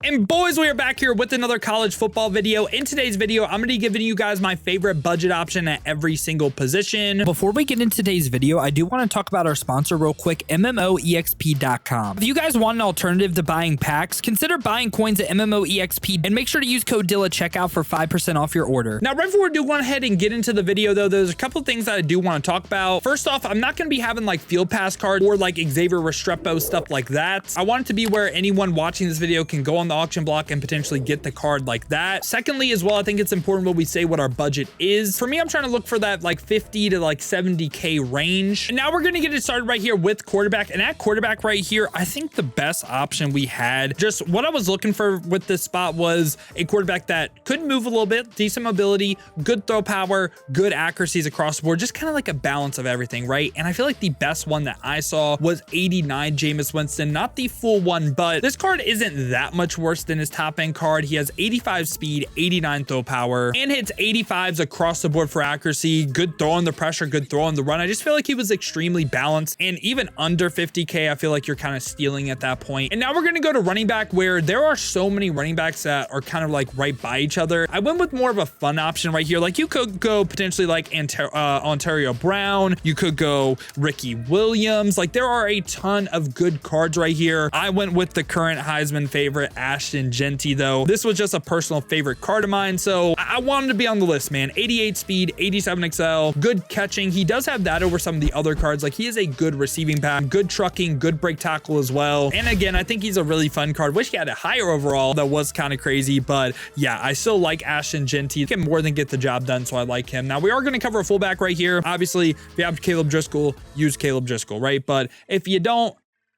And boys, we are back here with another college football video. In today's video, I'm going to be giving you guys my favorite budget option at every single position. Before we get into today's video, I do want to talk about our sponsor real quick, MMOEXP.com. If you guys want an alternative to buying packs, consider buying coins at MMOEXP and make sure to use code DILL at checkout for 5% off your order. Now, right before we do go ahead and get into the video though, there's a couple things that I do want to talk about. First off, I'm not going to be having like field pass cards or like Xavier Restrepo, stuff like that. I want it to be where anyone watching this video can go on the auction block and potentially get the card like that. Secondly, as well, I think it's important what we say what our budget is. For me, I'm trying to look for that like 50 to like 70K range. And now we're going to get it started right here with quarterback. And at quarterback right here, I think the best option we had, just what I was looking for with this spot was a quarterback that could move a little bit, decent mobility, good throw power, good accuracies across the board, just kind of like a balance of everything, right? And I feel like the best one that I saw was 89 Jameis Winston, not the full one, but this card isn't that much worse than his top end card. He has 85 speed, 89 throw power, and hits 85s across the board for accuracy, good throw on the pressure, good throw on the run. I just feel like he was extremely balanced, and even under 50K, I feel like you're kind of stealing at that point. And now we're going to go to running back, where there are so many running backs that are kind of like right by each other. I went with more of a fun option right here. Like you could go potentially like Ontario Brown. You could go Ricky Williams. Like there are a ton of good cards right here. I went with the current Heisman favorite, Ashton Genty, though. This was just a personal favorite card of mine, so I wanted to be on the list, man. 88 speed, 87 XL, good catching. He does have that over some of the other cards. Like he is a good receiving back, good trucking, good break tackle as well. And again, I think he's a really fun card. Wish he had a higher overall. That was kind of crazy, but yeah, I still like Ashton Genty. He can more than get the job done, so I like him. Now we are going to cover a fullback right here. Obviously, if you have Caleb Driscoll, use Caleb Driscoll, right? But if you don't,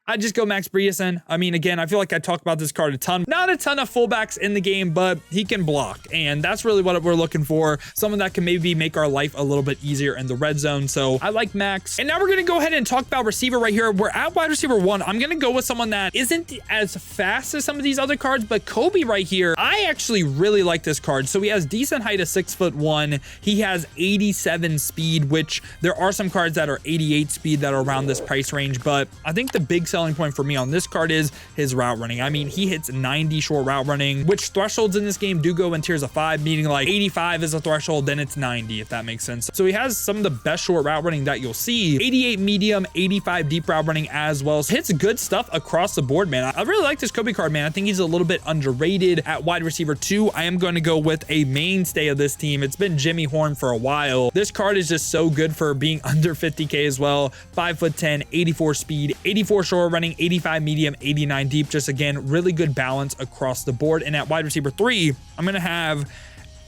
I just go Max Bredeson. I mean, again, I feel like I talk about this card a ton. Not a ton of fullbacks in the game, but he can block. And that's really what we're looking for. Someone that can maybe make our life a little bit easier in the red zone. So I like Max. And now we're going to go ahead and talk about receiver right here. We're at wide receiver 1. I'm going to go with someone that isn't as fast as some of these other cards, but Kobe right here, I actually really like this card. So he has decent height of 6'1". He has 87 speed, which there are some cards that are 88 speed that are around this price range. But I think the big selling point for me on this card is his route running. I mean, he hits 90 short route running, which thresholds in this game do go in tiers of 5, meaning like 85 is a threshold, then it's 90, if that makes sense. So he has some of the best short route running that you'll see. 88 medium, 85 deep route running as well. So hits good stuff across the board, man. I really like this Kobe card, man. I think he's a little bit underrated at wide receiver 2. I am going to go with a mainstay of this team. It's been Jimmy Horn for a while. This card is just so good for being under 50K as well. 5'10", 84 speed, 84 short running, 85 medium, 89 deep. Just again, really good balance across the board. And at wide receiver 3, I'm going to have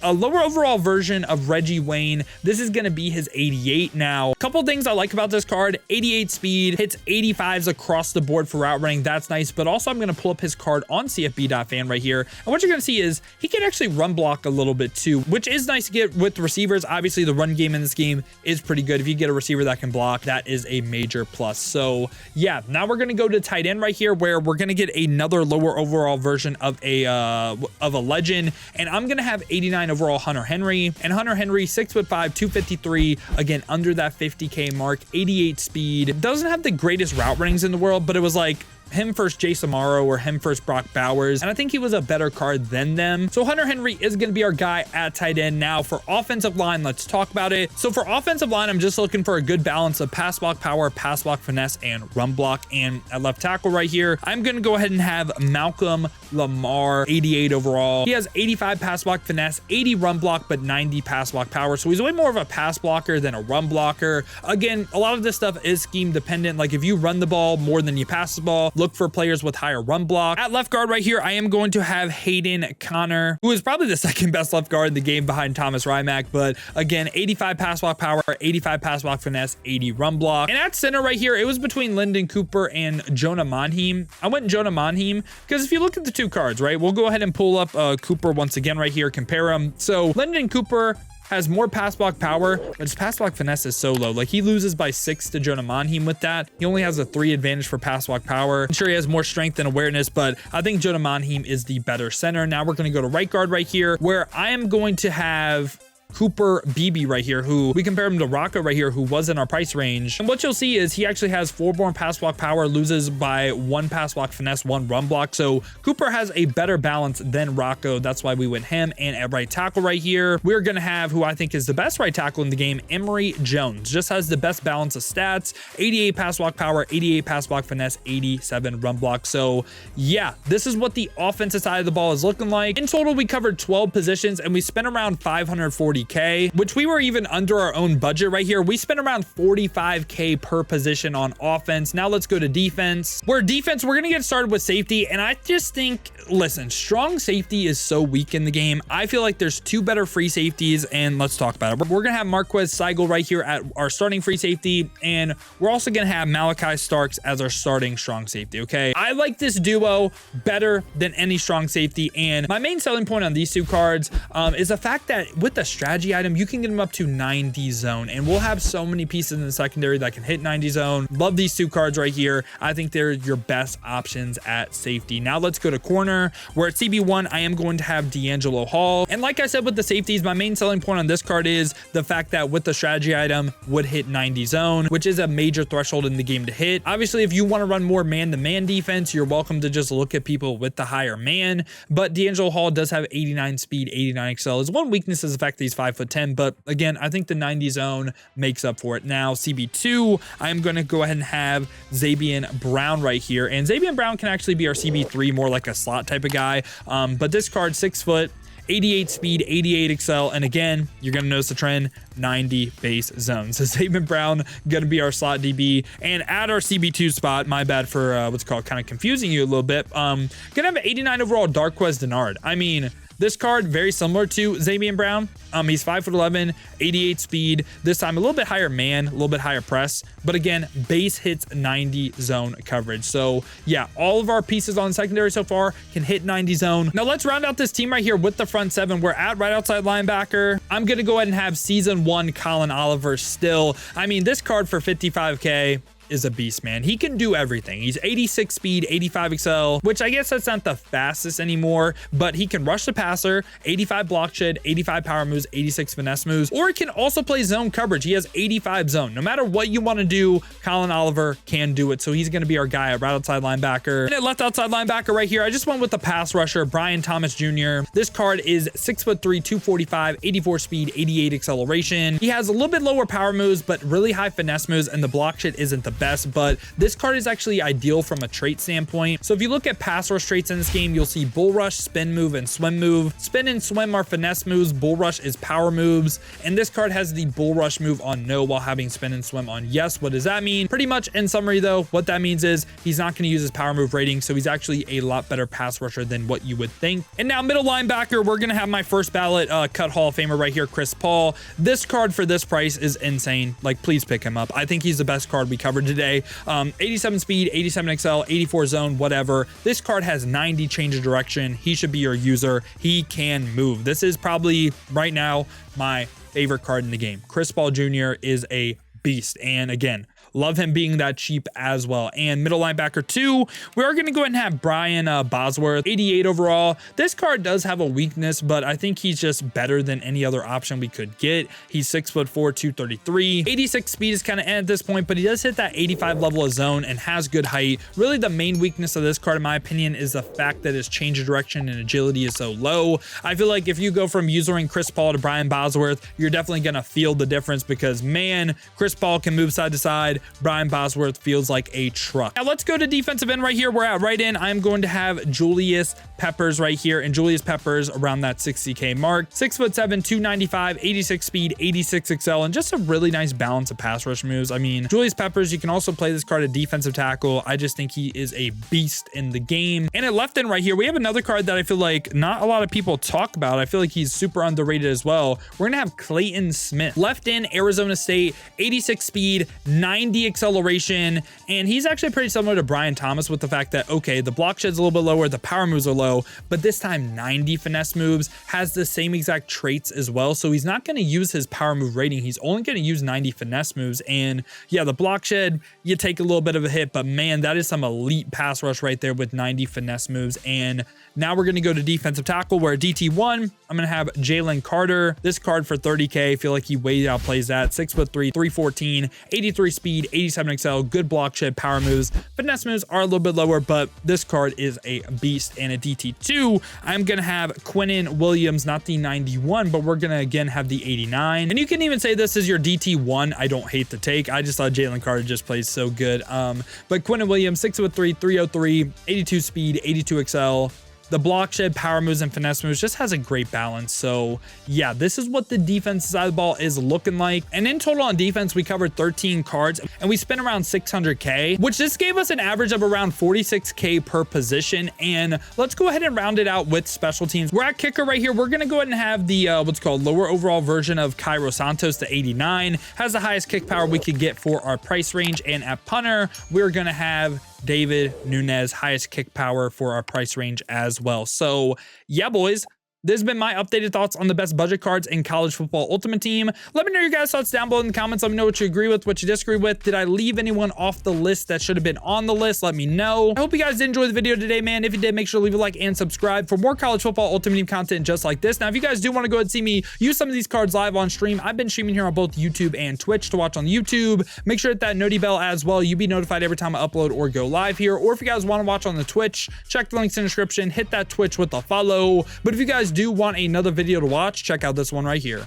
a lower overall version of Reggie Wayne. This is going to be his 88 now. A couple things I like about this card: 88 speed, hits 85s across the board for route running. That's nice. But also I'm going to pull up his card on CFB.fan right here. And what you're going to see is he can actually run block a little bit too, which is nice to get with receivers. Obviously the run game in this game is pretty good. If you get a receiver that can block, that is a major plus. So yeah, now we're going to go to tight end right here, where we're going to get another lower overall version of a legend. And I'm going to have 89 overall Hunter Henry. And Hunter Henry, 6'5", 253, again under that 50K mark, 88 speed. Doesn't have the greatest route runnings in the world, but it was like him first Jace Amaro or him first Brock Bowers, and I think he was a better card than them. So Hunter Henry is going to be our guy at tight end. Now for offensive line, let's talk about it. So for offensive line, I'm just looking for a good balance of pass block power, pass block finesse, and run block. And at left tackle right here, I'm going to go ahead and have Malcolm Lamar, 88 overall. He has 85 pass block finesse, 80 run block, but 90 pass block power. So he's way more of a pass blocker than a run blocker. Again, a lot of this stuff is scheme dependent. Like if you run the ball more than you pass the ball, look for players with higher run block. At left guard right here, I am going to have Hayden Connor, who is probably the second best left guard in the game behind Thomas Rymack. But again, 85 pass block power, 85 pass block finesse, 80 run block. And at center right here, it was between Lyndon Cooper and Jonah Monheim. I went Jonah Monheim because if you look at the two cards, right, we'll go ahead and pull up Cooper once again right here, compare them. So Lyndon Cooper has more pass block power, but his pass block finesse is so low. Like he loses by 6 to Jonah Monheim with that. He only has a 3 advantage for pass block power. I'm sure he has more strength and awareness, but I think Jonah Monheim is the better center. Now we're going to go to right guard right here, where I am going to have Cooper Beebe right here, who we compare him to Rocco right here, who was in our price range. And what you'll see is he actually has 4 more pass block power, loses by 1 pass block finesse, 1 run block. So Cooper has a better balance than Rocco. That's why we went him. And at right tackle right here, we're going to have who I think is the best right tackle in the game, Emory Jones. Just has the best balance of stats, 88 pass block power, 88 pass block finesse, 87 run block. So yeah, this is what the offensive side of the ball is looking like. In total, we covered 12 positions and we spent around 540K, which we were even under our own budget right here. We spent around 45K per position on offense. Now let's go to defense. We're going to get started with safety. And I just think, listen, strong safety is so weak in the game. I feel like there's 2 better free safeties, and let's talk about it. We're going to have Marquez Seigel right here at our starting free safety, and we're also going to have Malachi Starks as our starting strong safety, okay? I like this duo better than any strong safety, and my main selling point on these 2 cards is the fact that with the strategy item, you can get them up to 90 zone, and we'll have so many pieces in the secondary that can hit 90 zone. Love these 2 cards right here. I think they're your best options at safety. Now let's go to corner, where at CB1, I am going to have D'Angelo Hall. And like I said with the safeties, my main selling point on this card is the fact that with the strategy item would hit 90 zone, which is a major threshold in the game to hit. Obviously, if you want to run more man-to-man defense, you're welcome to just look at people with the higher man. But D'Angelo Hall does have 89 speed, 89 excel. His one weakness is the fact that he's 5'10", but again, I think the 90 zone makes up for it. Now, CB2, I'm going to go ahead and have Zabian Brown right here. And Zabian Brown can actually be our CB3, more like a slot type of guy. But this card, 6 foot, 88 speed, 88 excel, and again, you're going to notice the trend, 90 base zone. So Zabian Brown going to be our slot DB, and at our CB2 spot, my bad for what's called kind of confusing you a little bit, going to have an 89 overall Darqueze Denard. I mean, this card, very similar to Zabian Brown. He's 5'11", 88 speed. This time a little bit higher man, a little bit higher press. But again, base hits 90 zone coverage. So yeah, all of our pieces on secondary so far can hit 90 zone. Now let's round out this team right here with the front 7. We're at right outside linebacker. I'm going to go ahead and have season 1 Colin Oliver still. I mean, this card for 55K is a beast, man. He can do everything. He's 86 speed, 85 excel, which I guess that's not the fastest anymore, but he can rush the passer, 85 block shed, 85 power moves, 86 finesse moves, or he can also play zone coverage. He has 85 zone. No matter what you want to do, Colin Oliver can do it. So he's going to be our guy at right outside linebacker. And at left outside linebacker right here, I just went with the pass rusher, Brian Thomas Jr. This card is 6'3", 245, 84 speed, 88 acceleration. He has a little bit lower power moves, but really high finesse moves, and the block shed isn't the best, but this card is actually ideal from a trait standpoint. So if you look at pass rush traits in this game, you'll see bull rush, spin move, and swim move. Spin and swim are finesse moves. Bull rush is power moves. And this card has the bull rush move on no while having spin and swim on yes. What does that mean? Pretty much in summary though, what that means is he's not going to use his power move rating. So he's actually a lot better pass rusher than what you would think. And now middle linebacker, we're going to have my first ballot cut Hall of Famer right here, Chris Paul. This card for this price is insane. Like, please pick him up. I think he's the best card we covered today. 87 speed, 87 XL, 84 zone, whatever. This card has 90 change of direction. He should be your user. He can move. This is probably right now my favorite card in the game. Chris Paul Jr. is a beast. And again, love him being that cheap as well. And middle linebacker 2, we are going to go ahead and have Brian Bosworth, 88 overall. This card does have a weakness, but I think he's just better than any other option we could get. He's 6'4", 233. 86 speed is kind of at this point, but he does hit that 85 level of zone and has good height. Really, the main weakness of this card, in my opinion, is the fact that his change of direction and agility is so low. I feel like if you go from using Chris Paul to Brian Bosworth, you're definitely going to feel the difference because, man, Chris Paul can move side to side. Brian Bosworth feels like a truck. Now let's go to defensive end right here. We're at right end. I'm going to have Julius Peppers right here, and Julius Peppers around that 60K mark. 6'7", 295, 86 speed, 86 XL, and just a really nice balance of pass rush moves. I mean, Julius Peppers, you can also play this card at defensive tackle. I just think he is a beast in the game. And at left end right here, we have another card that I feel like not a lot of people talk about. I feel like he's super underrated as well. We're gonna have Clayton Smith. Left end, Arizona State, 86 speed, 90 acceleration, and he's actually pretty similar to Brian Thomas with the fact that, okay, the block shed's a little bit lower, the power moves are low, ago, but this time 90 finesse moves, has the same exact traits as well. So he's not going to use his power move rating. He's only going to use 90 finesse moves. And yeah, the block shed, you take a little bit of a hit, but man, that is some elite pass rush right there with 90 finesse moves. And now we're going to go to defensive tackle, where DT1, I'm going to have Jalen Carter. This card for 30K, I feel like he way outplays that. 6'3", 314, 83 speed, 87 XL, good block shed, power moves. Finesse moves are a little bit lower, but this card is a beast. And a DT2, I'm going to have Quinnen Williams, not the 91, but we're going to again have the 89. And you can even say this is your DT1. I don't hate the take. I just thought Jalen Carter just plays so good. But Quinnen Williams, 6'3", 303, 82 speed, 82 XL. The block shed, power moves, and finesse moves just has a great balance. So yeah, this is what the defense side of the ball is looking like. And in total on defense, we covered 13 cards and we spent around 600K, which this gave us an average of around 46K per position. And let's go ahead and round it out with special teams. We're at kicker right here. We're going to go ahead and have the what's called lower overall version of Cairo Santos, the 89, has the highest kick power we could get for our price range. And at punter, we're going to have David Nunez, highest kick power for our price range as well. So yeah, boys, this has been my updated thoughts on the best budget cards in college football ultimate team. Let me know your guys' thoughts down below in the comments. Let me know what you agree with, what you disagree with. Did I leave anyone off the list that should have been on the list? Let me know. I hope you guys did enjoy the video today, man. If you did, make sure to leave a like and subscribe for more college football ultimate team content just like this. Now, if you guys do want to go ahead and see me use some of these cards live on stream, I've been streaming here on both YouTube and Twitch. To watch on YouTube, make sure to hit that noti bell as well. You'll be notified every time I upload or go live here. Or if you guys want to watch on the Twitch, check the links in the description, hit that Twitch with a follow. But if you guys do want another video to watch, check out this one right here.